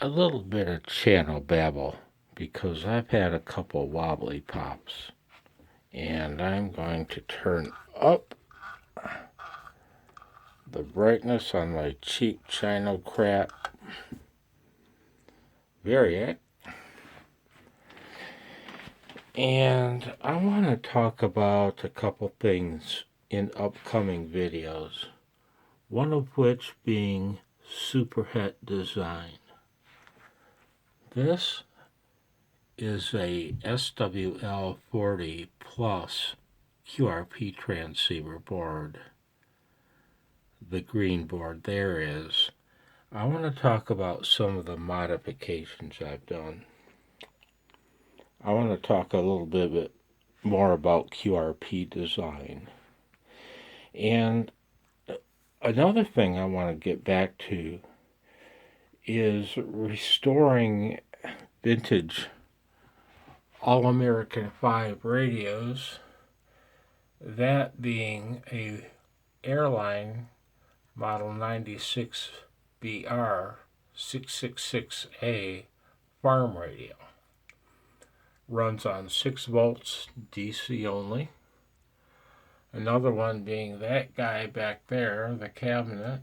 a little bit of channel babble because I've had a couple wobbly pops. And I'm going to turn up the brightness on my cheap China crap. Very. And I want to talk about a couple things in upcoming videos. One of which being superhet design. This is a SWL40 Plus QRP transceiver board. The green board there is. I want to talk about some of the modifications I've done. I want to talk a little bit more about QRP design. And another thing I want to get back to is restoring vintage All-American 5 radios, that being a airline model 96BR 666A farm radio. Runs on 6 volts DC only. Another one being that guy back there, the cabinet.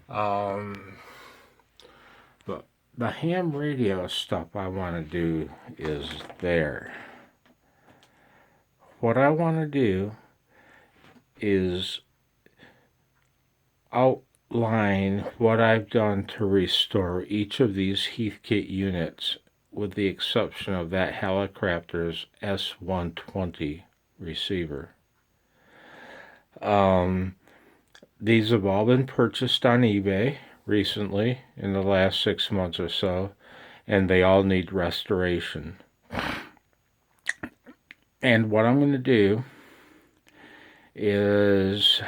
But the ham radio stuff I want to do is there. What I want to do is outline what I've done to restore each of these Heathkit units, with the exception of that Helicopter's S120 receiver. These have all been purchased on eBay recently in the last 6 months or so, and they all need restoration. And what I'm going to do is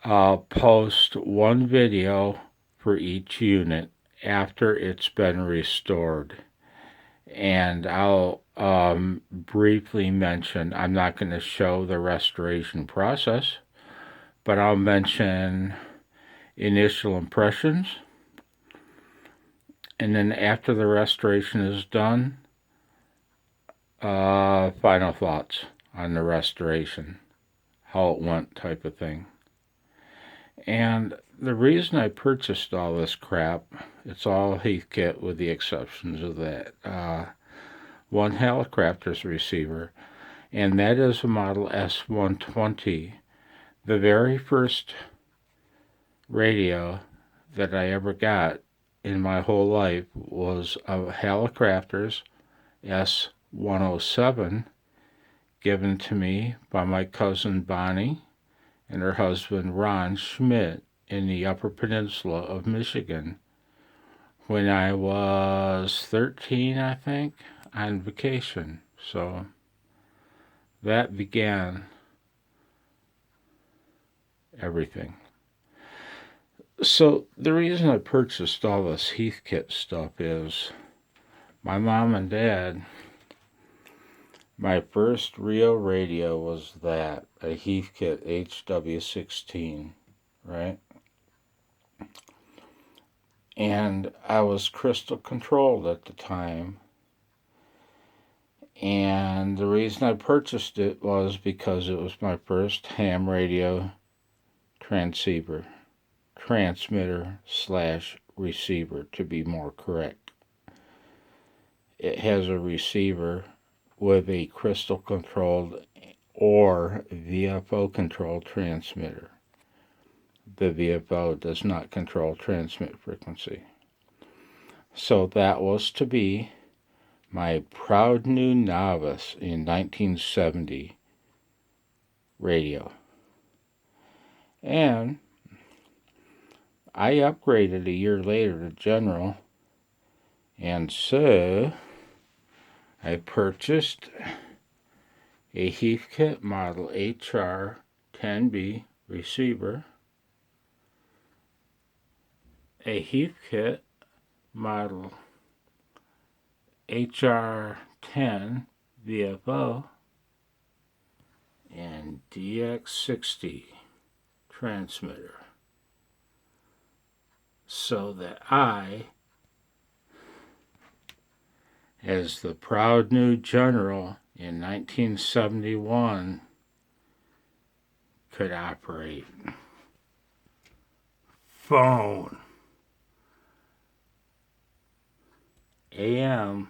post one video for each unit after it's been restored. And I'll briefly mention, I'm not going to show the restoration process, but I'll mention initial impressions. And then after the restoration is done, final thoughts on the restoration, how it went type of thing. And the reason I purchased all this crap, it's all Heathkit with the exceptions of that one Helicopter's receiver, and that is a model S120. The very first radio that I ever got in my whole life was a Helicopter's S107, given to me by my cousin Bonnie and her husband Ron Schmidt in the Upper Peninsula of Michigan when I was 13, I think, on vacation. So that began everything. So the reason I purchased all this Heathkit stuff is my mom and dad, my first real radio was that, a Heathkit HW16, right? And I was crystal controlled at the time. And the reason I purchased it was because it was my first ham radio transmitter / receiver, to be more correct. It has a receiver with a crystal controlled or VFO controlled transmitter. The VFO does not control transmit frequency. So that was to be my proud new novice in 1970 radio. And I upgraded a year later to General, and so I purchased a Heathkit model HR10B receiver, a Heathkit model HR10 VFO, and DX60 transmitter. so that I, as the proud new general in 1971, could operate. Phone. AM.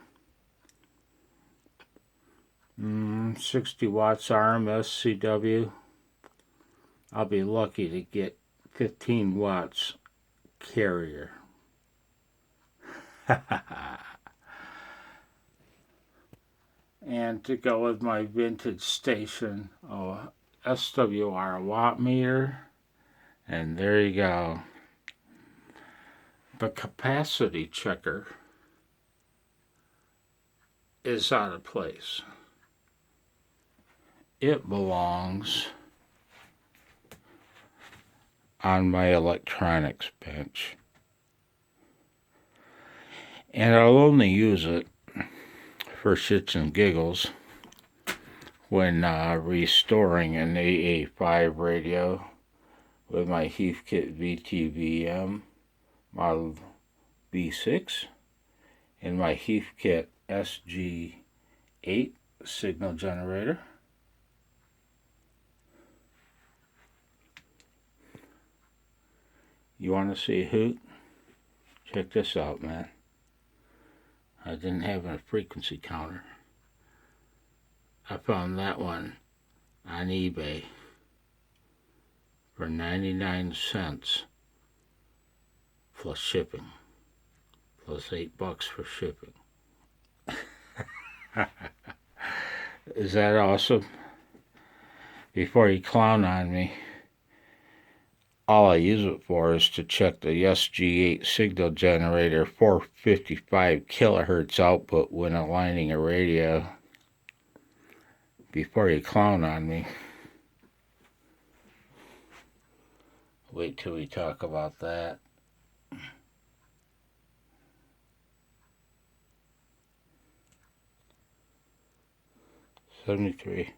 60 watts RMS CW. I'll be lucky to get 15 watts carrier. And to go with my vintage station, SWR watt meter. And there you go. The capacity checker is out of place. It belongs on my electronics bench. And I'll only use it for shits and giggles when restoring an AA5 radio with my Heathkit VTVM Model B6 and my Heathkit SG8 signal generator. You want to see a hoot? Check this out, man. I didn't have a frequency counter. I found that one on eBay for 99 cents plus shipping, plus $8 for shipping. Is that awesome? Before you clown on me, all I use it for is to check the SG8 signal generator 455 kilohertz output when aligning a radio. Before you clown on me. Wait till we talk about that. $73.